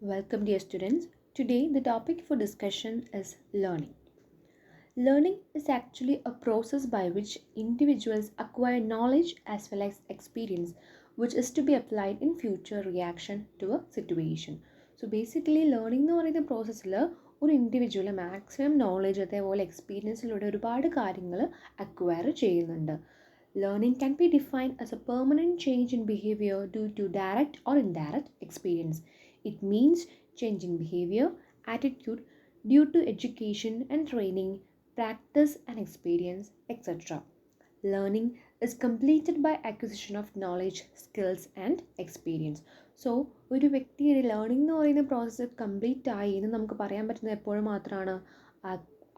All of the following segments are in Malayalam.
Welcome, dear students. Today, the topic for discussion is learning. Learning is actually a process by which individuals acquire knowledge as well as experience, which is to be applied in future reaction to a situation. So, basically, learning എന്ന് പറയുന്ന പ്രോസസ്സിൽ ഒരു ഇൻഡിവിജ്വൽ മാക്സിമം നോളജ് അതേപോലെ എക്സ്പീരിയൻസിലൂടെ ഒരുപാട് കാര്യങ്ങൾ അക്വയർ ചെയ്യുന്നുണ്ട്. Learning can be defined as a permanent change in behavior due to direct or indirect experience. It means changing behavior, attitude due to education and training, practice and experience, etc. Learning is completed by acquisition of knowledge, skills and experience. So ഒരു വ്യക്തിയുടെ ലേണിംഗ് എന്ന് പറയുന്ന പ്രോസസ്സ് കംപ്ലീറ്റ് ആയി എന്ന് നമുക്ക് പറയാൻ പറ്റുന്നത് എപ്പോഴും മാത്രമാണ്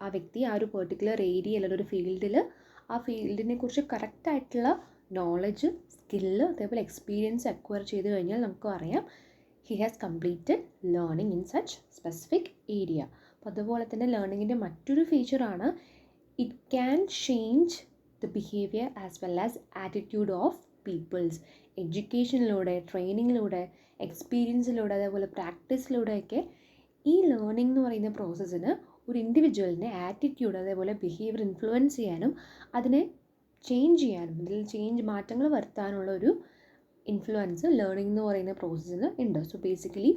ആ വ്യക്തി ആ ഒരു പെർട്ടിക്കുലർ ഏരിയ അല്ലെങ്കിൽ ഒരു ഫീൽഡിൽ ആ ഫീൽഡിനെ കുറിച്ച് കറക്റ്റായിട്ടുള്ള നോളജ്, സ്കില്ല് അതേപോലെ എക്സ്പീരിയൻസ് അക്വയർ ചെയ്ത് കഴിഞ്ഞാൽ നമുക്ക് അറിയാം he has completed learning in such specific area. അപ്പോൾ അതുപോലെ തന്നെ ലേണിങ്ങിൻ്റെ മറ്റൊരു ഫീച്ചറാണ് it can change the behaviour as well as attitude of peoples. എഡ്യൂക്കേഷനിലൂടെ, ട്രെയിനിങ്ങിലൂടെ, എക്സ്പീരിയൻസിലൂടെ അതേപോലെ പ്രാക്ടീസിലൂടെയൊക്കെ ഈ ലേണിംഗ് എന്ന് പറയുന്ന പ്രോസസ്സിന് ഒരു ഇൻഡിവിജ്വലിൻ്റെ ആറ്റിറ്റ്യൂഡ് അതേപോലെ ബിഹേവിയർ ഇൻഫ്ലുവൻസ് ചെയ്യാനും അതിനെ ചേഞ്ച് ചെയ്യാനും ഇതിൽ മാറ്റങ്ങൾ വരുത്താനുള്ള ഒരു ഇൻഫ്ലുവൻസ് ലേണിംഗ് എന്ന് പറയുന്ന പ്രോസസ്സിന് ഉണ്ട്. So basically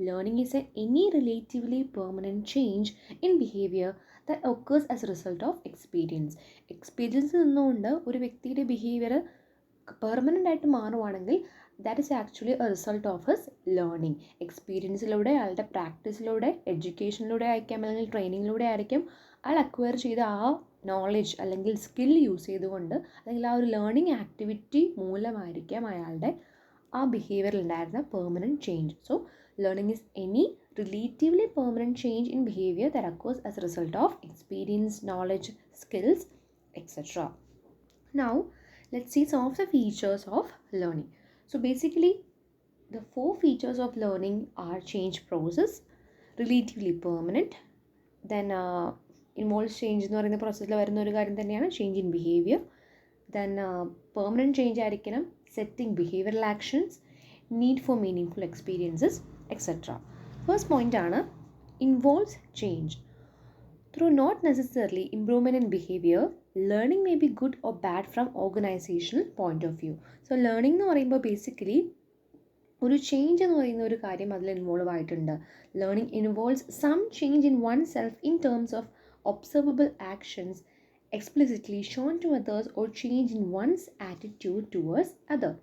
learning is any relatively permanent change in behaviour that occurs as a result of experience. Experience നിന്നുകൊണ്ട് ഒരു വ്യക്തിയുടെ ബിഹേവിയർ പെർമനൻ്റ് ആയിട്ട് മാറുവാണെങ്കിൽ that is actually a result of his learning. എക്സ്പീരിയൻസിലൂടെ, അയാളുടെ പ്രാക്ടീസിലൂടെ, എഡ്യൂക്കേഷനിലൂടെ ആയിരിക്കാം അല്ലെങ്കിൽ ട്രെയിനിങ്ങിലൂടെ ആയിരിക്കും അയാൾ അക്വയർ ചെയ്ത ആ നോളജ് അല്ലെങ്കിൽ സ്കിൽ യൂസ് ചെയ്തുകൊണ്ട് അല്ലെങ്കിൽ ആ ഒരു ലേണിംഗ് ആക്ടിവിറ്റി മൂലമായിരിക്കാം അയാളുടെ ആ ബിഹേവിയറിൽ ഉണ്ടായിരുന്ന permanent change. So learning is any relatively permanent change in behaviour that acquires as a result of experience, knowledge, skills, etc. Now, let's see some of the features of learning. So basically, the 4 features of learning are change process, relatively permanent, then involves change എന്ന് പറയുന്ന പ്രോസസ്സിൽ വരുന്ന ഒരു കാര്യം തന്നെയാണ് change in behaviour, then permanent change ആയിരിക്കണം, setting behavioural actions, need for meaning experiences, etcetera. First point ആണ് involves change. Through not necessarily improvement in behavior, learning may be good or bad from organizational point of view. So learning എന്ന് പറയുമ്പോൾ ബേസിക്കലി ഒരു ചേഞ്ച് എന്ന് പറയുന്ന ഒരു കാര്യം അതിൽ ഇൻവോൾവ് ആയിട്ടുണ്ട്. Learning involves some change in oneself in terms of observable actions explicitly shown to others or change in one's attitude towards others.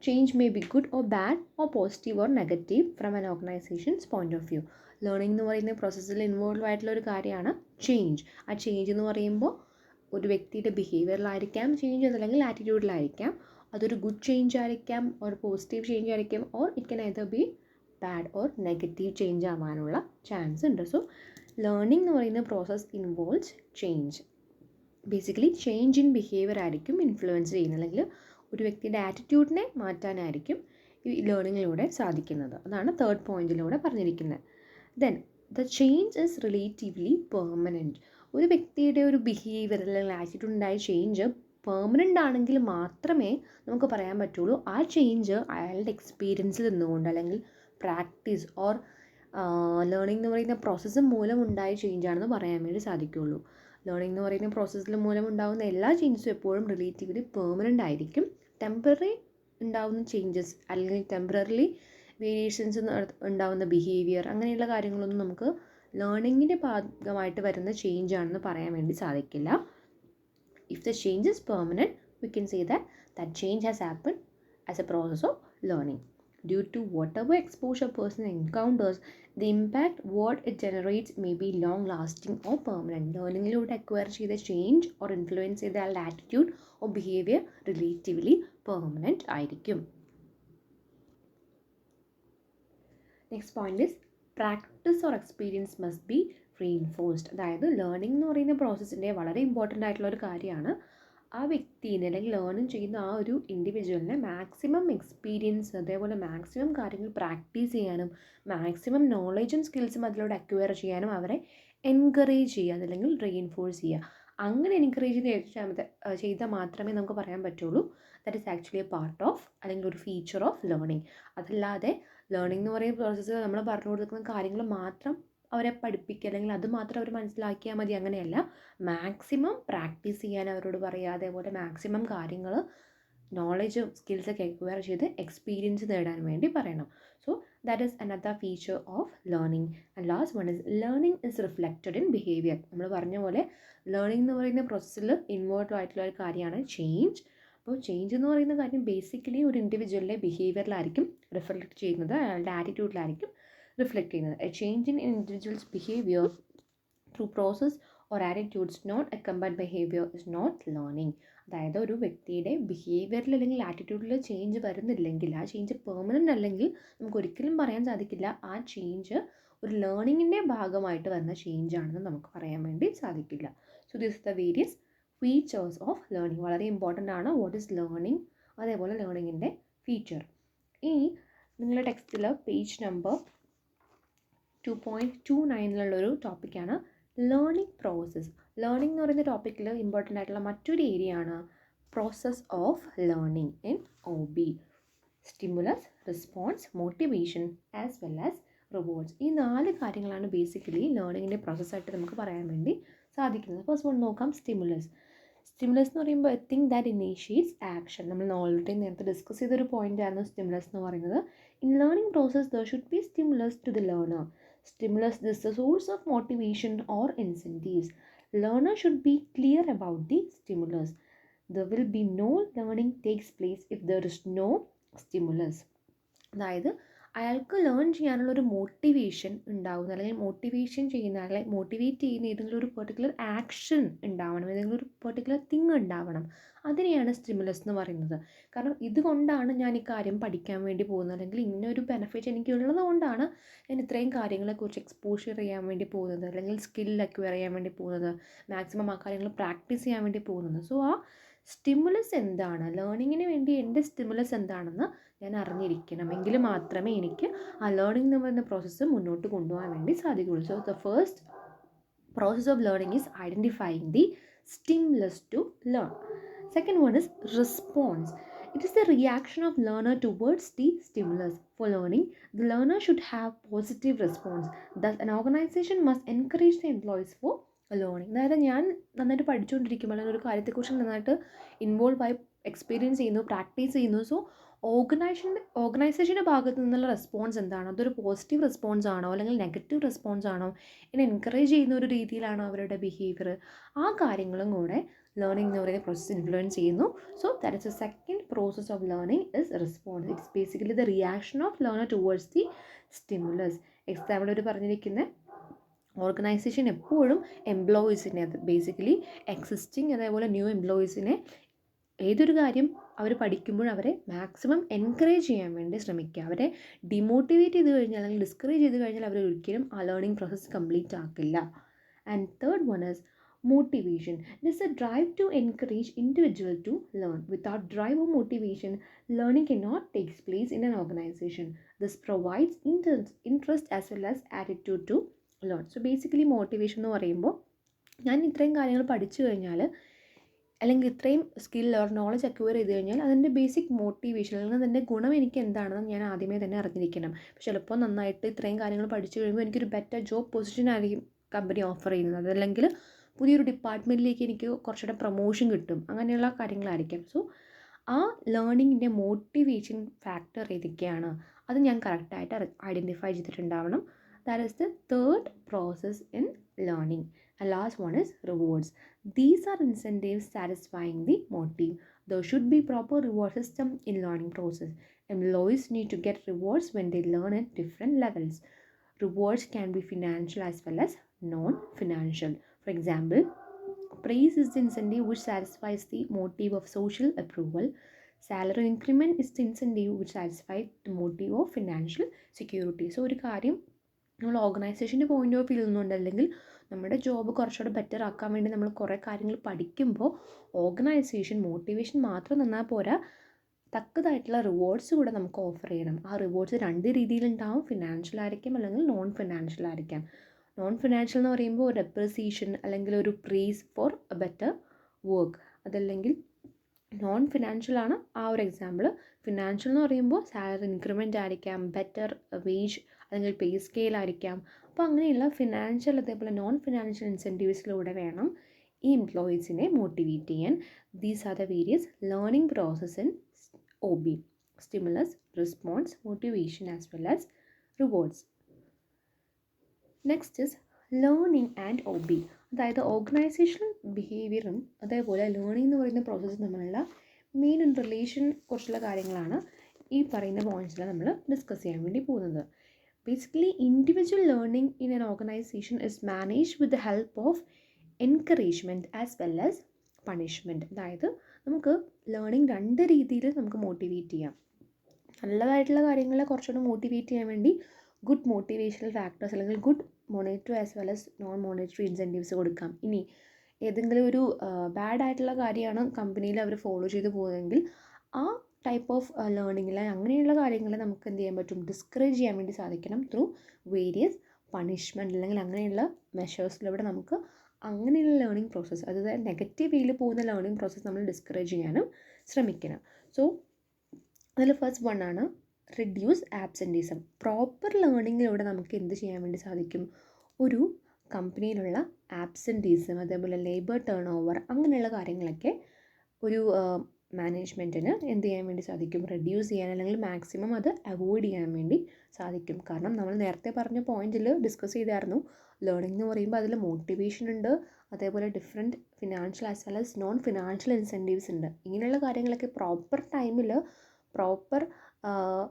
Change may be good or bad or positive or negative from an organization's point of view. Learning എന്ന് പറയുന്ന പ്രോസസ്സിൽ ഇൻവോൾവ് ആയിട്ടുള്ള ഒരു കാര്യമാണ് ചേഞ്ച്. ആ ചേഞ്ച് എന്ന് പറയുമ്പോൾ ഒരു വ്യക്തിയുടെ ബിഹേവിയറിലായിരിക്കാം ചേഞ്ച്, അതല്ലെങ്കിൽ ആറ്റിറ്റ്യൂഡിലായിരിക്കാം. അതൊരു ഗുഡ് ചേഞ്ച് ആയിരിക്കാം, ഒരു പോസിറ്റീവ് ചേഞ്ച് ആയിരിക്കാം, or it can either B bad or negative change ആവാനുള്ള ചാൻസ് ഉണ്ട്. സോ ലേണിംഗ് എന്ന് പറയുന്ന process involves change. Basically change in behaviour ആയിരിക്കും ഇൻഫ്ലുവൻസ് ചെയ്യുന്നത്, അല്ലെങ്കിൽ ഒരു വ്യക്തിയുടെ ആറ്റിറ്റ്യൂഡിനെ മാറ്റാനായിരിക്കും ഈ ലേണിങ്ങിലൂടെ സാധിക്കുന്നത്. അതാണ് തേർഡ് പോയിന്റിലൂടെ പറഞ്ഞിരിക്കുന്നത്. Then the change is relatively permanent. ഒരു വ്യക്തിയുടെ ഒരു ബിഹേവിയർ അല്ലെങ്കിൽ ആറ്റിറ്റ്യൂഡിൻ്റായ ചേഞ്ച് പെർമനൻ്റ് ആണെങ്കിൽ മാത്രമേ നമുക്ക് പറയാൻ പറ്റുള്ളൂ ആ ചേഞ്ച് അയാളുടെ എക്സ്പീരിയൻസിൽ നിന്നുകൊണ്ട് അല്ലെങ്കിൽ പ്രാക്ടീസ് ഓർ ലേണിംഗ് എന്ന് പറയുന്ന പ്രോസസ്സ് മൂലം ഉണ്ടായ ചേഞ്ചാണെന്ന് പറയാൻ വേണ്ടി സാധിക്കുകയുള്ളൂ. ലേണിംഗ് എന്ന് പറയുന്ന പ്രോസസ്സിൽ മൂലം ഉണ്ടാകുന്ന എല്ലാ ചേഞ്ചസും എപ്പോഴും റിലേറ്റീവ്ലി പെർമനൻ്റ് ആയിരിക്കും. ടെമ്പററി ഉണ്ടാകുന്ന ചേഞ്ചസ് അല്ലെങ്കിൽ ടെമ്പററിലി വേരിയേഷൻസ് ഉണ്ടാകുന്ന ബിഹേവിയർ അങ്ങനെയുള്ള കാര്യങ്ങളൊന്നും നമുക്ക് ലേണിങ്ങിൻ്റെ ഭാഗമായിട്ട് വരുന്ന ചേഞ്ച് ആണെന്ന് പറയാൻ വേണ്ടി സാധിക്കില്ല. If the change is permanent we can say that change has happen as a process of learning. Due to whatever exposure person encounters, the impact what it generates may be long lasting or permanent. ലേണിങ്ങിലൂടെ അക്വയർ ചെയ്ത ചേഞ്ച് ഓർ ഇൻഫ്ലുവൻസ് ചെയ്ത ആളുടെ attitude or behaviour relatively permanent ആയിരിക്കും. Next point is practice or experience must be reinforced. അതായത് ലേണിംഗ് എന്ന് പറയുന്ന പ്രോസസ്സിൻ്റെ വളരെ ഇമ്പോർട്ടൻ്റ് ആയിട്ടുള്ള ഒരു കാര്യമാണ് ആ വ്യക്തിനെ അല്ലെങ്കിൽ ലേണിംഗ് ചെയ്യുന്ന ആ ഒരു ഇൻഡിവിജ്വലിനെ മാക്സിമം എക്സ്പീരിയൻസ് അതേപോലെ മാക്സിമം കാര്യങ്ങൾ പ്രാക്ടീസ് ചെയ്യാനും മാക്സിമം നോളജും സ്കിൽസും അതിലൂടെ അക്വയർ ചെയ്യാനും അവരെ എൻകറേജ് ചെയ്യുക അതല്ലെങ്കിൽ റീഇൻഫോഴ്സ് ചെയ്യുക. അങ്ങനെ എൻകറേജ് ചെയ്താൽ മാത്രമേ നമുക്ക് പറയാൻ പറ്റുള്ളൂ that is actually A part of അല്ലെങ്കിൽ ഒരു ഫീച്ചർ ഓഫ് ലേണിംഗ്. അതല്ലാതെ ലേണിംഗ് എന്ന് പറയുന്ന പ്രോസസ്സ് നമ്മൾ പറഞ്ഞു കൊടുക്കുന്ന കാര്യങ്ങൾ മാത്രം അവരെ പഠിപ്പിക്കുക, അല്ലെങ്കിൽ അത് മാത്രം അവർ മനസ്സിലാക്കിയാൽ മതി, അങ്ങനെയല്ല. മാക്സിമം പ്രാക്ടീസ് ചെയ്യാൻ അവരോട് പറയുക. അതേപോലെ മാക്സിമം കാര്യങ്ങൾ നോളജും സ്കിൽസൊക്കെ അക്വയർ ചെയ്ത് എക്സ്പീരിയൻസ് നേടാൻ വേണ്ടി പറയണം. So that is another feature of learning. And last one is learning is reflected in behaviour. നമ്മൾ പറഞ്ഞ പോലെ ലേണിംഗ് എന്ന് പറയുന്ന പ്രോസസ്സിൽ ഇൻവോൾവ് ആയിട്ടുള്ള ഒരു കാര്യമാണ് ചേഞ്ച്. അപ്പോൾ ചേഞ്ച് എന്ന് പറയുന്ന കാര്യം ബേസിക്കലി ഒരു ഇൻഡിവിജ്വലിൻ്റെ ബിഹേവിയറിലായിരിക്കും റിഫ്ലക്റ്റ് ചെയ്യുന്നത്, അയാളുടെ ആറ്റിറ്റ്യൂഡിലായിരിക്കും റിഫ്ലക്റ്റ് ചെയ്യുന്നത്. A change in individuals behaviour through process or attitudes not accompanied behaviour is not learning. അതായത് ഒരു വ്യക്തിയുടെ ബിഹേവിയറിൽ അല്ലെങ്കിൽ ആറ്റിറ്റ്യൂഡിൽ ചേഞ്ച് വരുന്നില്ലെങ്കിൽ, ആ ചേഞ്ച് പെർമനൻ്റ് അല്ലെങ്കിൽ, നമുക്ക് ഒരിക്കലും പറയാൻ സാധിക്കില്ല ആ ചേഞ്ച് ഒരു ലേണിങ്ങിൻ്റെ ഭാഗമായിട്ട് വന്ന ചേഞ്ച് ആണെന്ന് നമുക്ക് പറയാൻ വേണ്ടി സാധിക്കില്ല. So this the various features of learning. വളരെ ഇമ്പോർട്ടൻ്റ് ആണ് വാട്ട് ഈസ് ലേണിംഗ്, അതേപോലെ ലേണിങ്ങിൻ്റെ ഫീച്ചർ. ഇനി നിങ്ങളുടെ ടെക്സ്റ്റിൽ പേജ് നമ്പർ 2.29 ടോപ്പിക്കാണ് ലേണിംഗ് പ്രോസസ്സ്. ലേണിംഗ് എന്ന് പറയുന്ന ടോപ്പിക്കിൽ ഇമ്പോർട്ടൻ്റ് ആയിട്ടുള്ള മറ്റൊരു ഏരിയ ആണ് process of learning in OB. Stimulus, response, motivation as well as rewards. ഈ 4 കാര്യങ്ങളാണ് ബേസിക്കലി ലേണിങ്ങിൻ്റെ പ്രോസസ്സായിട്ട് നമുക്ക് പറയാൻ വേണ്ടി സാധിക്കുന്നത്. ഫസ്റ്റ് വൺ നോക്കാം, സ്റ്റിമുലസ്. സ്റ്റിമുലസ് എന്ന് പറയുമ്പോൾ a thing that initiates action. നമ്മൾ ഓൾറെഡി നേരത്തെ ഡിസ്കസ് ചെയ്തൊരു പോയിൻ്റ് ആയിരുന്നു സ്റ്റിമുലസ് എന്ന് പറയുന്നത്. In learning process there should be stimulus to the learner. Stimulus is the source of motivation or incentives. Learner should be clear about the stimulus. There will be no learning takes place if there is no stimulus. അതായത് അയാൾക്ക് ലേൺ ചെയ്യാനുള്ള ഒരു മോട്ടിവേഷൻ ഉണ്ടാവുന്ന, അല്ലെങ്കിൽ മോട്ടിവേഷൻ ചെയ്യുന്ന, അല്ലെങ്കിൽ മോട്ടിവേറ്റ് ചെയ്യുന്ന ഏതെങ്കിലും ഒരു പെർട്ടിക്കുലർ ആക്ഷൻ ഉണ്ടാവണം, ഏതെങ്കിലും ഒരു പെർട്ടിക്കുലർ തിങ് ഉണ്ടാവണം. അതിനെയാണ് സ്റ്റിമുലസ് എന്ന് പറയുന്നത്. കാരണം ഇതുകൊണ്ടാണ് ഞാൻ ഈ കാര്യം പഠിക്കാൻ വേണ്ടി പോകുന്നത്, അല്ലെങ്കിൽ ഇന്നൊരു ബെനിഫിറ്റ് എനിക്കുള്ളത് കൊണ്ടാണ് ഞാൻ ഇത്രയും കാര്യങ്ങളെക്കുറിച്ച് എക്സ്പോഷർ ചെയ്യാൻ വേണ്ടി പോകുന്നത്, അല്ലെങ്കിൽ സ്കിൽ അക്വയർ ചെയ്യാൻ വേണ്ടി പോകുന്നത്, മാക്സിമം ആ കാര്യങ്ങൾ പ്രാക്ടീസ് ചെയ്യാൻ വേണ്ടി പോകുന്നത്. സോ ആ സ്റ്റിമുലസ് എന്താണ്, ലേണിങ്ങിന് വേണ്ടി എൻ്റെ സ്റ്റിമുലസ് എന്താണെന്ന് ഞാൻ അറിഞ്ഞിരിക്കണം. എങ്കിൽ മാത്രമേ എനിക്ക് ആ ലേണിംഗ് എന്ന് പറയുന്ന പ്രോസസ്സ് മുന്നോട്ട് കൊണ്ടുപോകാൻ വേണ്ടി സാധിക്കുകയുള്ളൂ. So the first process of learning is identifying the stimulus to learn. Second one is response. It is the reaction of learner towards the stimulus. For learning, the learner should have positive response. Thus, an organization must encourage the employees for learning. അതായത് ഞാൻ നന്നായിട്ട് പഠിച്ചുകൊണ്ടിരിക്കുമ്പോൾ, അല്ലെങ്കിൽ ഒരു കാര്യത്തെക്കുറിച്ച് നന്നായിട്ട് ഇൻവോൾവ് ആയി എക്സ്പീരിയൻസ് ചെയ്യുന്നു, പ്രാക്ടീസ് ചെയ്യുന്നു. സോ ഓർഗനൈസേഷൻ്റെ ഭാഗത്തു നിന്നുള്ള റെസ്പോൺസ് എന്താണ്, അതൊരു പോസിറ്റീവ് റെസ്പോൺസ് ആണോ അല്ലെങ്കിൽ നെഗറ്റീവ് റെസ്പോൺസ് ആണോ, എന്നെ എൻകറേജ് ചെയ്യുന്ന ഒരു രീതിയിലാണോ അവരുടെ ബിഹേവിയർ, ആ കാര്യങ്ങളും കൂടെ ലേണിംഗ് എന്ന് പറയുന്ന പ്രോസസ്സ് ഇൻഫ്ലുവൻസ് ചെയ്യുന്നു. So that is A second process of learning is response. It's basically the reaction of learner towards the stimulus. Example ഒരു പറഞ്ഞിരിക്കുന്ന ഓർഗനൈസേഷൻ എപ്പോഴും എംപ്ലോയീസിനെ, അത് ബേസിക്കലി എക്സിസ്റ്റിംഗ് അതേപോലെ ന്യൂ എംപ്ലോയീസിനെ ഏതൊരു കാര്യം അവർ പഠിക്കുമ്പോൾ അവരെ മാക്സിമം എൻകറേജ് ചെയ്യാൻ വേണ്ടി ശ്രമിക്കുക. അവരെ ഡിമോട്ടിവേറ്റ് ചെയ്ത് കഴിഞ്ഞാൽ, അല്ലെങ്കിൽ ഡിസ്കറേജ് ചെയ്ത് കഴിഞ്ഞാൽ അവർ ഒരിക്കലും ആ ലേണിംഗ് പ്രോസസ്സ് കംപ്ലീറ്റ് ആക്കില്ല. And third one is motivation. It is a drive to encourage individual to learn. Without drive or motivation, learning cannot take place in an organization. This provides interest as well as attitude to learn. So basically motivation എന്ന് പറയുമ്പോൾ, ഞാൻ ഇത്രയും കാര്യങ്ങൾ പഠിച്ചു കഴിഞ്ഞാൽ, അല്ലെങ്കിൽ ഇത്രയും സ്കിൽ ഓർ നോളജ് അക്വയർ ചെയ്ത് കഴിഞ്ഞാൽ അതിൻ്റെ ബേസിക് മോട്ടിവേഷൻ, അല്ലെങ്കിൽ അതിൻ്റെ ഗുണം എനിക്ക് എന്താണെന്ന് ഞാൻ ആദ്യമേ തന്നെ അറിഞ്ഞിരിക്കണം. പക്ഷെ ചിലപ്പോൾ നന്നായിട്ട് ഇത്രയും കാര്യങ്ങൾ പഠിച്ചു കഴിയുമ്പോൾ എനിക്കൊരു ബെറ്റർ ജോബ് പൊസിഷൻ ആയിരിക്കും കമ്പനി ഓഫർ ചെയ്യുന്നത്, അതല്ലെങ്കിൽ പുതിയൊരു ഡിപ്പാർട്ട്മെൻറ്റിലേക്ക് എനിക്ക് കുറച്ചുകൂടെ പ്രൊമോഷൻ കിട്ടും, അങ്ങനെയുള്ള കാര്യങ്ങളായിരിക്കും. സോ ആ ലേണിങ്ങിൻ്റെ മോട്ടിവേഷൻ ഫാക്ടർ ഏതൊക്കെയാണ് അത് ഞാൻ കറക്റ്റായിട്ട് ഐഡൻറ്റിഫൈ ചെയ്തിട്ടുണ്ടാവണം. That is the third process in learning. And last one is rewards. These are incentives satisfying the motive. There should be proper reward system in learning process. Employees need to get rewards when they learn at different levels. Rewards can be financial as well as non-financial. For example, praise is the incentive which satisfies the motive of social approval. Salary increment is the incentive which satisfies the motive of financial security. So ഒരു കാര്യം നമ്മൾ ഓർഗനൈസേഷൻ്റെ പോയിൻ്റ് ഓഫ് വ്യൂ നിന്നുണ്ട്, അല്ലെങ്കിൽ നമ്മുടെ ജോബ് കുറച്ചുകൂടെ ബെറ്റർ ആക്കാൻ വേണ്ടി നമ്മൾ കുറേ കാര്യങ്ങൾ പഠിക്കുമ്പോൾ ഓർഗനൈസേഷൻ മോട്ടിവേഷൻ മാത്രം തന്നാൽ പോരാ, തക്കതായിട്ടുള്ള റിവാർഡ്സ് കൂടെ നമുക്ക് ഓഫർ ചെയ്യണം. ആ റിവാർഡ്സ് 2 രീതിയിലുണ്ടാവും, ഫിനാൻഷ്യൽ ആയിരിക്കും അല്ലെങ്കിൽ നോൺ ഫിനാൻഷ്യൽ ആയിരിക്കാം. നോൺ ഫിനാൻഷ്യൽ എന്ന് പറയുമ്പോൾ ഒരു അപ്രിസിയേഷൻ അല്ലെങ്കിൽ ഒരു prize for a better work, അതല്ലെങ്കിൽ നോൺ ഫിനാൻഷ്യൽ ആണ് ആ ഒരു എക്സാമ്പിൾ. ഫിനാൻഷ്യൽ എന്ന് പറയുമ്പോൾ സാലറി ഇൻക്രിമെൻ്റ് ആയിരിക്കാം, ബെറ്റർ വേജ് അല്ലെങ്കിൽ പേ സ്കെയിൽ ആയിരിക്കാം. അപ്പോൾ അങ്ങനെയുള്ള ഫിനാൻഷ്യൽ അതേപോലെ നോൺ ഫിനാൻഷ്യൽ ഇൻസെൻറ്റീവ്സിലൂടെ വേണം ഈ എംപ്ലോയീസിനെ മോട്ടിവേറ്റ് ചെയ്യാൻ. These are the various learning process in OB: stimulus, response, motivation as well as rewards. Next is learning and OB, അതായത് ഓർഗനൈസേഷണൽ ബിഹേവിയറും അതേപോലെ ലേണിംഗ് എന്ന് പറയുന്ന പ്രോസസ്സും തമ്മിലുള്ള മെയിൻ റിലേഷൻ കുറിച്ചുള്ള കാര്യങ്ങളാണ് ഈ പറയുന്ന പോയിൻറ്റ്സിൽ നമ്മൾ ഡിസ്കസ് ചെയ്യാൻ വേണ്ടി പോകുന്നത്. Basically individual learning in an organisation is manage with the help of encouragement as well as punishment. അതായത് നമുക്ക് ലേണിംഗ് രണ്ട് രീതിയിൽ നമുക്ക് മോട്ടിവേറ്റ് ചെയ്യാം. നല്ലതായിട്ടുള്ള കാര്യങ്ങളെ കുറച്ചുകൂടി മോട്ടിവേറ്റ് ചെയ്യാൻ വേണ്ടി ഗുഡ് മോട്ടിവേഷണൽ ഫാക്ടേഴ്സ് അല്ലെങ്കിൽ good monetary as well as non monetary incentives കൊടുക്കാം. ഇനി ഏതെങ്കിലും ഒരു ബാഡ് ആയിട്ടുള്ള കാര്യമാണ് കമ്പനിയിൽ അവർ ഫോളോ ചെയ്ത് പോകുന്നതെങ്കിൽ ആ ടൈപ്പ് ഓഫ് ലേണിങ്ങിൽ അങ്ങനെയുള്ള കാര്യങ്ങളെ നമുക്ക് എന്ത് ചെയ്യാൻ പറ്റും, ഡിസ്കറേജ് ചെയ്യാൻ വേണ്ടി സാധിക്കണം ത്രൂ വേരിയസ് പണിഷ്മെൻറ്റ് അല്ലെങ്കിൽ അങ്ങനെയുള്ള മെഷേഴ്സിലൂടെ നമുക്ക് അങ്ങനെയുള്ള ലേണിംഗ് പ്രോസസ്സ്, അതായത് നെഗറ്റീവ് വേയിൽ പോകുന്ന ലേണിംഗ് പ്രോസസ്സ് നമ്മൾ ഡിസ്കറേജ് ചെയ്യാനും ശ്രമിക്കണം. സോ അതിൽ ഫസ്റ്റ് വൺ ആണ് റിഡ്യൂസ് ആബ്സെൻറ്റീസം. പ്രോപ്പർ ലേണിങ്ങിലൂടെ നമുക്ക് എന്ത് ചെയ്യാൻ വേണ്ടി സാധിക്കും, ഒരു കമ്പനിയിലുള്ള ആബ്സെൻറ്റീസം അതേപോലെ ലേബർ ടേൺ ഓവർ അങ്ങനെയുള്ള കാര്യങ്ങളൊക്കെ ഒരു മാനേജ്മെൻറ്റിന് എന്ത് ചെയ്യാൻ വേണ്ടി സാധിക്കും, റെഡ്യൂസ് ചെയ്യാൻ അല്ലെങ്കിൽ മാക്സിമം അത് അവോയ്ഡ് ചെയ്യാൻ വേണ്ടി സാധിക്കും. കാരണം നമ്മൾ നേരത്തെ പറഞ്ഞ പോയിന്റിൽ ഡിസ്കസ് ചെയ്തായിരുന്നു, ലേണിംഗ് എന്ന് പറയുമ്പോൾ അതിൽ മോട്ടിവേഷൻ ഉണ്ട്, അതേപോലെ different financial as well as non financial incentives ഉണ്ട്. ഇങ്ങനെയുള്ള കാര്യങ്ങളൊക്കെ പ്രോപ്പർ ടൈമിൽ പ്രോപ്പർ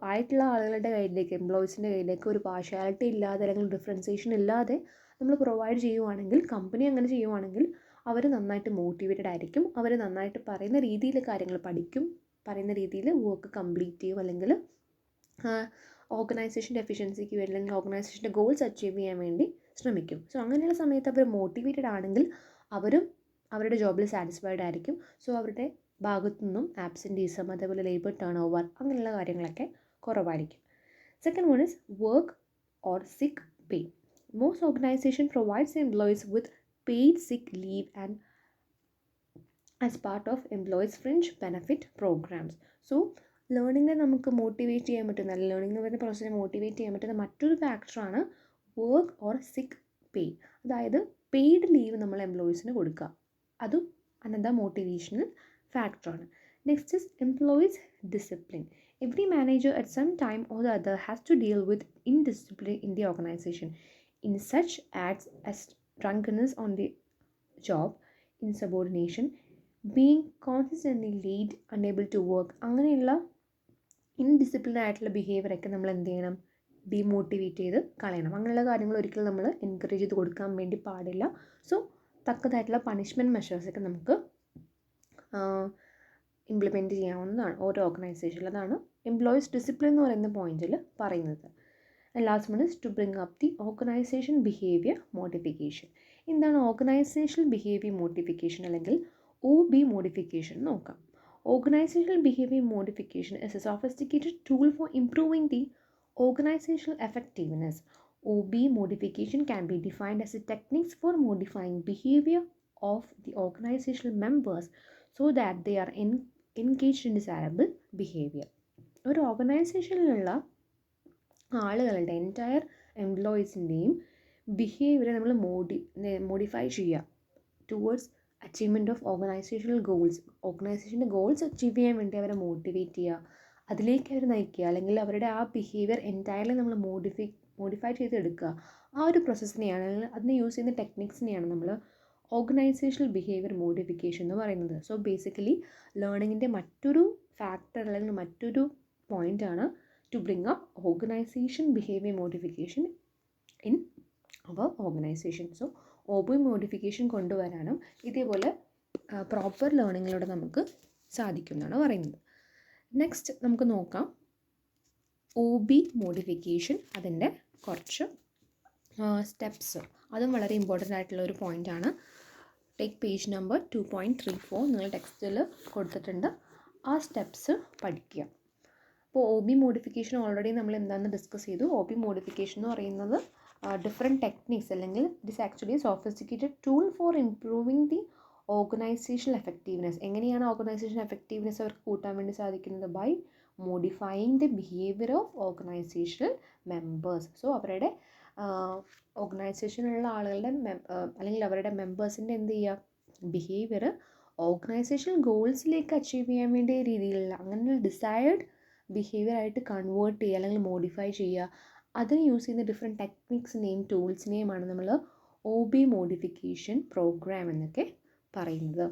ആയിട്ടുള്ള ആളുകളുടെ കയ്യിലേക്ക്, എംപ്ലോയീസിൻ്റെ കയ്യിലേക്ക് ഒരു പാർഷ്യാലിറ്റി ഇല്ലാതെ അല്ലെങ്കിൽ ഡിഫറൻസിയേഷൻ ഇല്ലാതെ നമ്മൾ പ്രൊവൈഡ് ചെയ്യുവാണെങ്കിൽ, കമ്പനി അങ്ങനെ ചെയ്യുവാണെങ്കിൽ അവർ നന്നായിട്ട് മോട്ടിവേറ്റഡ് ആയിരിക്കും. അവർ നന്നായിട്ട് പറയുന്ന രീതിയിൽ കാര്യങ്ങൾ പഠിക്കും, പറയുന്ന രീതിയിൽ വർക്ക് കംപ്ലീറ്റ് ചെയ്യും, അല്ലെങ്കിൽ ഓർഗനൈസേഷൻ്റെ എഫിഷ്യൻസിക്ക് വേണ്ടി അല്ലെങ്കിൽ ഓർഗനൈസേഷൻ്റെ ഗോൾസ് അച്ചീവ് ചെയ്യാൻ വേണ്ടി ശ്രമിക്കും. സോ അങ്ങനെയുള്ള സമയത്ത് അവർ മോട്ടിവേറ്റഡ് ആണെങ്കിൽ അവരും അവരുടെ ജോബിൽ സാറ്റിസ്ഫൈഡ് ആയിരിക്കും. സോ അവരുടെ ഭാഗത്തു നിന്നും ആബ്സെൻറ്റീസം അതേപോലെ ലേബർ ടേൺ ഓവർ അങ്ങനെയുള്ള കാര്യങ്ങളൊക്കെ കുറവായിരിക്കും. Second one is work or സിക്ക് പേ. Most organisation provides employees with paid sick leave and as part of employees fringe benefit programs. So ലേണിങ്ങിനെ നമുക്ക് മോട്ടിവേറ്റ് ചെയ്യാൻ പറ്റുന്ന, നല്ല ലേണിംഗ് എന്ന് പറയുന്ന പ്രോസസ്സിനെ മോട്ടിവേറ്റ് ചെയ്യാൻ പറ്റുന്ന മറ്റൊരു ഫാക്ടറാണ് വർക്ക് ഓർ സിക്ക് പേ. അതായത് പെയ്ഡ് ലീവ് നമ്മൾ എംപ്ലോയീസിന് കൊടുക്കുക, അതും അനദർ മോട്ടിവേഷണൽ ഫാക്ടറാണ്. Next is employees discipline. Every manager at some time or the other has to deal with indiscipline in the organisation. In such acts as drunkenness on the job, insubordination, being consistently late, unable to work, അങ്ങനെയുള്ള ഇൻഡിസിപ്ലിൻ ആയിട്ടുള്ള ബിഹേവിയറൊക്കെ നമ്മൾ എന്ത് ചെയ്യണം, ഡീമോട്ടിവേറ്റ് ചെയ്ത് കളയണം. അങ്ങനെയുള്ള കാര്യങ്ങൾ ഒരിക്കലും നമ്മൾ എൻകറേജ് ചെയ്ത് കൊടുക്കാൻ വേണ്ടി പാടില്ല. സോ തക്കതായിട്ടുള്ള പണിഷ്മെൻറ്റ് മെഷേഴ്സൊക്കെ നമുക്ക് ഇംപ്ലിമെൻറ്റ് ചെയ്യാവുന്നതാണ് ഓരോ ഓർഗനൈസേഷനിൽ. അതാണ് എംപ്ലോയീസ് ഡിസിപ്ലിൻ എന്ന് പറയുന്ന പോയിന്റിൽ പറയുന്നത്. And last one is to bring up the organization behavior modification. എന്താണ് ഓർഗനൈസേഷണൽ ബിഹേവിയർ മോഡിഫിക്കേഷൻ അല്ലെങ്കിൽ OB മോഡിഫിക്കേഷൻ നോക്കാം. Organisational behaviour modification is a sophisticated tool for improving the organizational effectiveness. OB modification can be defined as a techniques for modifying behavior of the organizational members so that they are engaged in desirable behavior. ഒരു ഓർഗനൈസേഷനിലുള്ള ആളുകളുടെ എൻറ്റയർ എംപ്ലോയീസിൻ്റെയും ബിഹേവിയറെ നമ്മൾ മോഡിഫൈ ചെയ്യുക towards achievement of organisational goals. ഓർഗനൈസേഷൻ്റെ ഗോൾസ് അച്ചീവ് ചെയ്യാൻ വേണ്ടി അവരെ മോട്ടിവേറ്റ് ചെയ്യുക, അതിലേക്ക് അവർ നയിക്കുക, അല്ലെങ്കിൽ അവരുടെ ആ ബിഹേവിയർ എൻറ്റയർലി നമ്മൾ മോഡിഫൈ ചെയ്തെടുക്കുക. ആ ഒരു പ്രോസസ്സിനെയാണ്, അതിന് യൂസ് ചെയ്യുന്ന ടെക്നിക്സിനെയാണ് നമ്മൾ ഓർഗനൈസേഷണൽ ബിഹേവിയർ മോഡിഫിക്കേഷൻ എന്ന് പറയുന്നത്. സോ ബേസിക്കലി ലേണിങ്ങിൻ്റെ മറ്റൊരു ഫാക്ടർ അല്ലെങ്കിൽ മറ്റൊരു പോയിൻ്റാണ് to bring up organization behavior modification in our organization. So OB modification കൊണ്ടുവരാനും ഇതേപോലെ പ്രോപ്പർ ലേണിങ്ങിലൂടെ നമുക്ക് സാധിക്കും എന്നാണ് പറയുന്നത്. നെക്സ്റ്റ് നമുക്ക് നോക്കാം OB മോഡിഫിക്കേഷൻ, അതിൻ്റെ കുറച്ച് സ്റ്റെപ്സ്. അതും വളരെ ഇമ്പോർട്ടൻ്റ് ആയിട്ടുള്ള ഒരു പോയിൻ്റാണ്. ടേക്ക് പേജ് നമ്പർ 2.34 നിങ്ങൾ ടെക്സ്റ്റിൽ കൊടുത്തിട്ടുണ്ട്. ആ സ്റ്റെപ്സ് പഠിക്കുക. അപ്പോൾ OB മോഡിഫിക്കേഷൻ ഓൾറെഡി നമ്മൾ എന്താണെന്ന് ഡിസ്കസ് ചെയ്തു. OB മോഡിഫിക്കേഷൻ എന്ന് പറയുന്നത് ഡിഫറെൻറ്റ് ടെക്നിക്സ് അല്ലെങ്കിൽ it is actually sophisticated tool for improving the organisational effectiveness. എങ്ങനെയാണ് ഓർഗനൈസേഷൻ എഫക്റ്റീവ്നെസ് അവർക്ക് കൂട്ടാൻ വേണ്ടി സാധിക്കുന്നത്? By modifying the behaviour of organisational members. So അവരുടെ ഓർഗനൈസേഷനിലുള്ള ആളുകളുടെ അല്ലെങ്കിൽ അവരുടെ മെമ്പേഴ്സിൻ്റെ എന്ത് ചെയ്യുക, ബിഹേവിയർ ഓർഗനൈസേഷണൽ ഗോൾസിലേക്ക് അച്ചീവ് ചെയ്യാൻ വേണ്ടിയ രീതിയിലുള്ള അങ്ങനെ ഡിസൈർഡ് ബിഹേവിയർ ആയിട്ട് കൺവേർട്ട് ചെയ്യുക അല്ലെങ്കിൽ മോഡിഫൈ ചെയ്യുക. അതിന് യൂസ് ചെയ്യുന്ന ഡിഫറെൻറ്റ് ടെക്നിക്സിനെയും ടൂൾസിനെയുമാണ് നമ്മൾ OB മോഡിഫിക്കേഷൻ പ്രോഗ്രാം എന്നൊക്കെ പറയുന്നത്.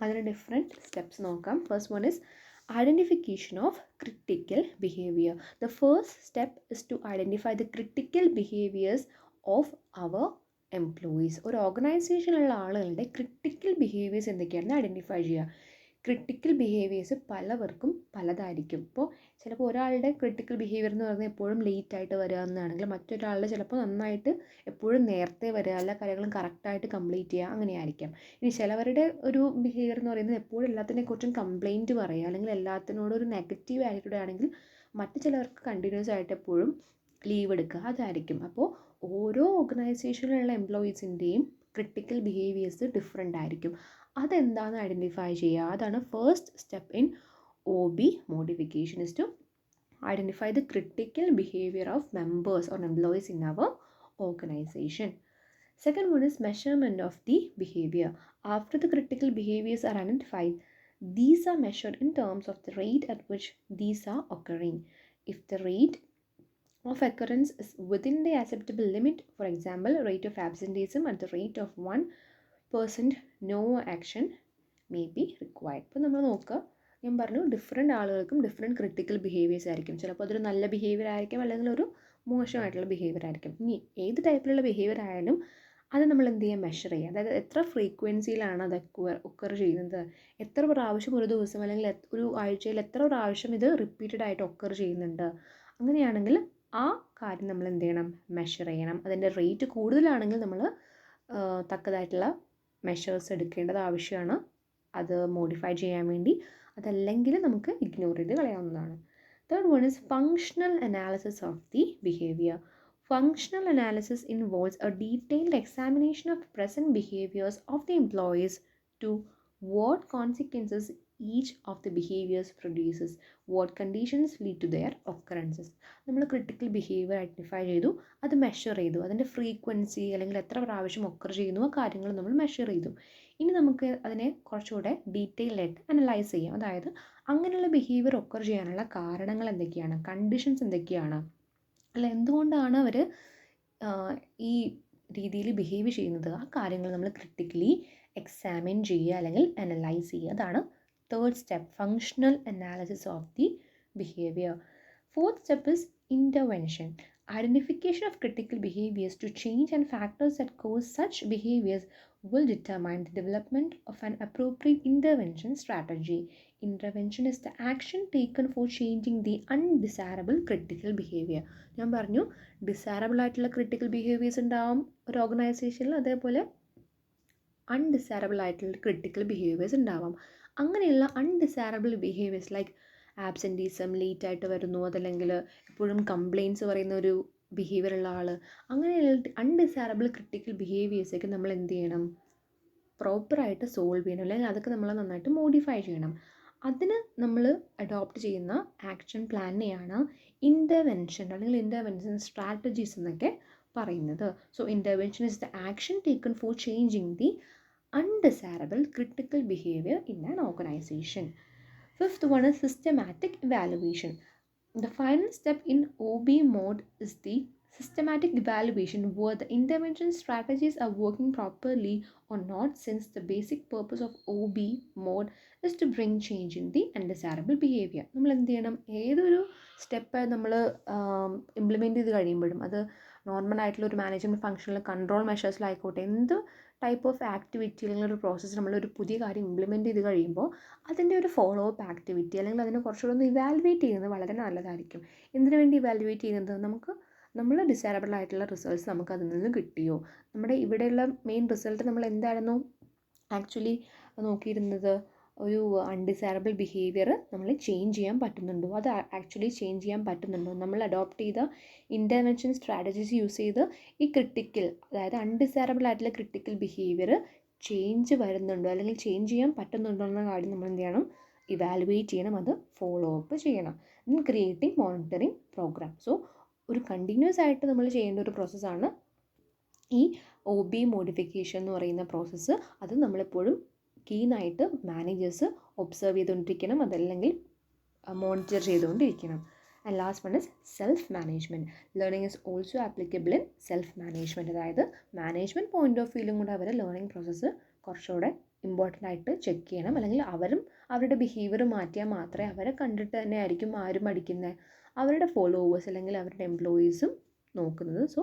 അതിന് ഡിഫറെൻറ്റ് സ്റ്റെപ്സ് നോക്കാം. First one is identification of critical behavior. The first step is to identify the critical behaviors of our employees. ഒരു ഓർഗനൈസേഷനിലുള്ള ആളുകളുടെ ക്രിട്ടിക്കൽ ബിഹേവിയേഴ്സ് എന്തൊക്കെയാണെന്ന് ഐഡൻറ്റിഫൈ ചെയ്യുക. ക്രിട്ടിക്കൽ ബിഹേവിയേഴ്സ് പലവർക്കും പലതായിരിക്കും. ഇപ്പോൾ ചിലപ്പോൾ ഒരാളുടെ ക്രിട്ടിക്കൽ ബിഹേവിയർ എന്ന് പറയുന്നത് എപ്പോഴും ലേറ്റ് ആയിട്ട് വരിക എന്നാണെങ്കിൽ മറ്റൊരാളുടെ ചിലപ്പോൾ നന്നായിട്ട് എപ്പോഴും നേരത്തെ വരിക, എല്ലാ കാര്യങ്ങളും കറക്റ്റായിട്ട് കംപ്ലീറ്റ് ചെയ്യുക, അങ്ങനെയായിരിക്കാം. ഇനി ചിലവരുടെ ഒരു ബിഹേവിയർ എന്ന് പറയുന്നത് എപ്പോഴും എല്ലാത്തിനെക്കുറിച്ചും കംപ്ലയിൻറ്റ് പറയുക അല്ലെങ്കിൽ എല്ലാത്തിനോടും ഒരു നെഗറ്റീവ് ആറ്റിറ്റ്യൂഡ് ആണെങ്കിൽ മറ്റു ചിലവർക്ക് കണ്ടിന്യൂസ് ആയിട്ട് എപ്പോഴും ലീവ് എടുക്കുക, അതായിരിക്കും. അപ്പോൾ ഓരോ ഓർഗനൈസേഷനിലുള്ള എംപ്ലോയീസിൻ്റെയും ക്രിട്ടിക്കൽ ബിഹേവിയേഴ്സ് ഡിഫറെൻ്റ് ആയിരിക്കും. അതെന്താണെന്ന് ഐഡൻറ്റിഫൈ ചെയ്യുക. അതാണ് first step in OB modification, is to identify the critical behaviour of members or employees in our organisation. Second one is measurement of the behavior. After the critical behaviors are identified, these are measured in terms of the rate at which these are occurring. If the rate of occurrence is within the acceptable limit, for example, rate of absenteeism at the rate of 1%, no action may be required. ഇപ്പോൾ നമ്മൾ നോക്കുക, ഞാൻ പറഞ്ഞു ഡിഫറെൻറ്റ് ആളുകൾക്കും ഡിഫറെൻറ്റ് ക്രിട്ടിക്കൽ ബിഹേവിയേഴ്സ് ആയിരിക്കും. ചിലപ്പോൾ അതൊരു നല്ല ബിഹേവിയർ ആയിരിക്കും, അല്ലെങ്കിൽ ഒരു മോശമായിട്ടുള്ള ബിഹേവിയർ ആയിരിക്കും. ഇനി ഏത് ടൈപ്പിലുള്ള ബിഹേവിയർ ആയാലും അത് നമ്മൾ എന്ത് ചെയ്യുക, മെഷർ ചെയ്യുക. അതായത് എത്ര ഫ്രീക്വൻസിയിലാണ് അത് ഒക്കർ ചെയ്യുന്നത്, എത്ര പ്രാവശ്യം ഒരു ദിവസം അല്ലെങ്കിൽ ഒരു ആഴ്ചയിൽ എത്ര പ്രാവശ്യം ഇത് റിപ്പീറ്റഡ് ആയിട്ട് ഒക്കർ ചെയ്യുന്നുണ്ട്. അങ്ങനെയാണെങ്കിൽ ആ കാര്യം നമ്മൾ എന്ത് ചെയ്യണം, മെഷർ ചെയ്യണം. അതിൻ്റെ റേറ്റ് കൂടുതലാണെങ്കിൽ നമ്മൾ തക്കതായിട്ടുള്ള മെഷേഴ്സ് എടുക്കേണ്ടത് ആവശ്യമാണ് അത് മോഡിഫൈ ചെയ്യാൻ വേണ്ടി. അതല്ലെങ്കിൽ നമുക്ക് ഇഗ്നോർ ചെയ്ത് കളയാവുന്നതാണ്. Third one is functional analysis of the behavior. Functional analysis involves a detailed examination of present behaviors of the employees to what consequences each of the behaviors produces, what conditions lead to their occurrences. നമ്മൾ ക്രിട്ടിക്കൽ ബിഹേവിയർ ഐഡൻറ്റിഫൈ ചെയ്തു, അത് മെഷർ ചെയ്തു, അതിൻ്റെ ഫ്രീക്വൻസി അല്ലെങ്കിൽ എത്ര പ്രാവശ്യം ഒക്കർ ചെയ്യുന്നു ആ കാര്യങ്ങൾ നമ്മൾ മെഷർ ചെയ്തു. ഇനി നമുക്ക് അതിനെ കുറച്ചുകൂടെ ഡീറ്റെയിൽഡ് ആയിട്ട് അനലൈസ് ചെയ്യാം. അതായത് അങ്ങനെയുള്ള ബിഹേവിയർ ഒക്കർ ചെയ്യാനുള്ള കാരണങ്ങൾ എന്തൊക്കെയാണ്, കണ്ടീഷൻസ് എന്തൊക്കെയാണ്, അല്ല എന്തുകൊണ്ടാണ് അവർ ഈ രീതിയിൽ ബിഹേവ് ചെയ്യുന്നത്, ആ കാര്യങ്ങൾ നമ്മൾ ക്രിട്ടിക്കലി എക്സാമിൻ ചെയ്യുക അല്ലെങ്കിൽ അനലൈസ് ചെയ്യുക. അതാണ് third step, functional analysis of the behaviour. Fourth step is intervention. Identification of critical behaviors to change and factors that cause such behaviors will determine the development of an appropriate intervention strategy. Intervention is the action taken for changing the undesirable critical behavior. ഞാൻ പറഞ്ഞു ഡിസൈറബിൾ ആയിട്ടുള്ള ക്രിട്ടിക്കൽ ബിഹേവിയേഴ്സ് ഉണ്ടാവും ഒരു ഓർഗനൈസേഷനിൽ, അതേപോലെ അൺഡിസൈറബിൾ ആയിട്ടുള്ള ക്രിട്ടിക്കൽ ബിഹേവിയേഴ്സ് ഉണ്ടാവാം. അങ്ങനെയുള്ള undesirable behaviours like absenteeism, late ആയിട്ട് വരുന്നു, അതല്ലെങ്കിൽ എപ്പോഴും കംപ്ലയിൻറ്റ്സ് പറയുന്ന ഒരു ബിഹേവിയർ ഉള്ള ആൾ, അങ്ങനെയുള്ള അൺഡിസൈറബിൾ ക്രിട്ടിക്കൽ ബിഹേവിയേഴ്സൊക്കെ നമ്മൾ എന്ത് ചെയ്യണം, പ്രോപ്പറായിട്ട് സോൾവ് ചെയ്യണം, അല്ലെങ്കിൽ അതൊക്കെ നമ്മൾ നന്നായിട്ട് മോഡിഫൈ ചെയ്യണം. അതിന് നമ്മൾ അഡോപ്റ്റ് ചെയ്യുന്ന ആക്ഷൻ പ്ലാനിനെയാണ് ഇൻ്റർവെൻഷൻ അല്ലെങ്കിൽ ഇൻ്റർവെൻഷൻ സ്ട്രാറ്റജീസ് എന്നൊക്കെ പറയുന്നത്. So intervention is the action taken four changing the undesirable critical behavior in an organization. Fifth one is systematic evaluation. The final step in OB mode is the systematic evaluation where the intervention strategies are working properly or not, since the basic purpose of OB mode is to bring change in the undesirable behavior. നമ്മൾ എന്ത് ചെയ്യണം, ഏതൊരു സ്റ്റെപ്പ് നമ്മൾ ഇംപ്ലിമെൻറ്റ് ചെയ്ത് കഴിയുമ്പോഴും അത് നോർമൽ ആയിട്ടുള്ള ഒരു മാനേജ്മെൻറ്റ് ഫംഗ്ഷനിൽ കൺട്രോൾ മെഷേഴ്സിലായിക്കോട്ടെ, എന്ത് ടൈപ്പ് ഓഫ് ആക്ടിവിറ്റി അല്ലെങ്കിൽ ഒരു പ്രോസസ്സ് നമ്മളൊരു പുതിയ കാര്യം ഇംപ്ലിമെൻറ്റ് ചെയ്ത് കഴിയുമ്പോൾ അതിൻ്റെ ഒരു ഫോളോ അപ്പ് ആക്ടിവിറ്റി അല്ലെങ്കിൽ അതിനെ കുറച്ചുകൂടെ ഒന്ന് ഇവാലുവേറ്റ് ചെയ്യുന്നത് വളരെ നല്ലതായിരിക്കും. എന്തിനു വേണ്ടി ഇവാലുവേറ്റ് ചെയ്യുന്നത്, നമ്മൾ ഡിസൈറബിൾ ആയിട്ടുള്ള റിസൾട്ട്സ് നമുക്ക് അതിൽ നിന്ന് കിട്ടിയോ, നമ്മുടെ ഇവിടെയുള്ള മെയിൻ റിസൾട്ട് നമ്മൾ എന്തായിരുന്നു ആക്ച്വലി നോക്കിയിരുന്നത്, ഒരു അൺഡിസൈറബിൾ ബിഹേവിയർ നമ്മൾ ചേഞ്ച് ചെയ്യാൻ പറ്റുന്നുണ്ടോ, അത് ആക്ച്വലി ചേഞ്ച് ചെയ്യാൻ പറ്റുന്നുണ്ടോ, നമ്മൾ അഡോപ്റ്റ് ചെയ്ത ഇൻ്റർവെൻഷൻ സ്ട്രാറ്റജീസ് യൂസ് ചെയ്ത് ഈ ക്രിട്ടിക്കൽ, അതായത് അൺഡിസൈറബിൾ ആയിട്ടുള്ള ക്രിട്ടിക്കൽ ബിഹേവിയർ ചേഞ്ച് വരുന്നുണ്ടോ അല്ലെങ്കിൽ ചേഞ്ച് ചെയ്യാൻ പറ്റുന്നുണ്ടോ എന്ന കാര്യം നമ്മൾ എന്ത് ചെയ്യണം, ഇവാലുവേറ്റ് ചെയ്യണം, അത് ഫോളോ അപ്പ് ചെയ്യണം. Creating monitoring programme. സോ ഒരു കണ്ടിന്യൂസ് ആയിട്ട് നമ്മൾ ചെയ്യേണ്ട ഒരു പ്രോസസ്സാണ് ഈ OB മോഡിഫിക്കേഷൻ എന്ന് പറയുന്ന പ്രോസസ്സ്. അത് നമ്മളെപ്പോഴും കീനായിട്ട് മാനേജേഴ്സ് ഒബ്സർവ് ചെയ്തുകൊണ്ടിരിക്കണം, അതല്ലെങ്കിൽ മോണിറ്റർ ചെയ്തുകൊണ്ടിരിക്കണം. And last one is self management. Learning is also applicable in self management. അതായത് മാനേജ്മെൻറ്റ് പോയിൻ്റ് ഓഫ് വ്യൂയിലും കൂടെ അവരെ ലേണിംഗ് പ്രോസസ്സ് കുറച്ചുകൂടെ ഇമ്പോർട്ടൻ്റ് ആയിട്ട് ചെക്ക് ചെയ്യണം. അല്ലെങ്കിൽ അവരും അവരുടെ ബിഹേവിയർ മാറ്റിയാൽ മാത്രമേ അവരെ കണ്ടിട്ട് തന്നെ ആയിരിക്കും ആരും പഠിക്കുന്നത്, അവരുടെ ഫോളോവേഴ്സ് അല്ലെങ്കിൽ അവരുടെ എംപ്ലോയീസും നോക്കുന്നത്. സോ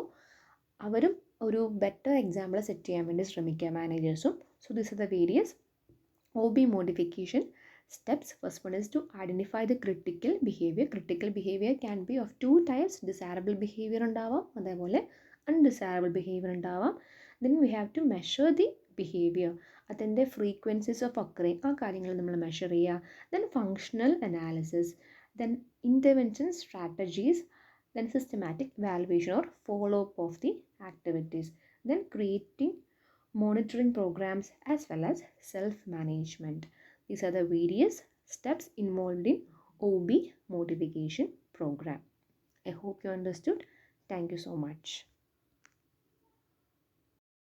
അവരും ഒരു ബെറ്റർ എക്സാമ്പിൾ സെറ്റ് ചെയ്യാൻ വേണ്ടി ശ്രമിക്കുക മാനേജേഴ്സും. So this are the various OB modification steps. First one is to identify the critical behavior. Critical behavior can be of two types. Desirable behavior ഉണ്ടാവാം, അതേപോലെ undesirable behavior ഉണ്ടാവാം. Then we have to measure the behavior. അതിൻ്റെ frequencies of occurring ആ കാര്യങ്ങൾ നമ്മൾ മെഷർ ചെയ്യുക. Then functional analysis. Then intervention strategies. Then systematic evaluation or follow-up of the activities. Then creating monitoring programs as well as self-management. These are the various steps involved in OB modification program. I hope you understood. Thank you so much.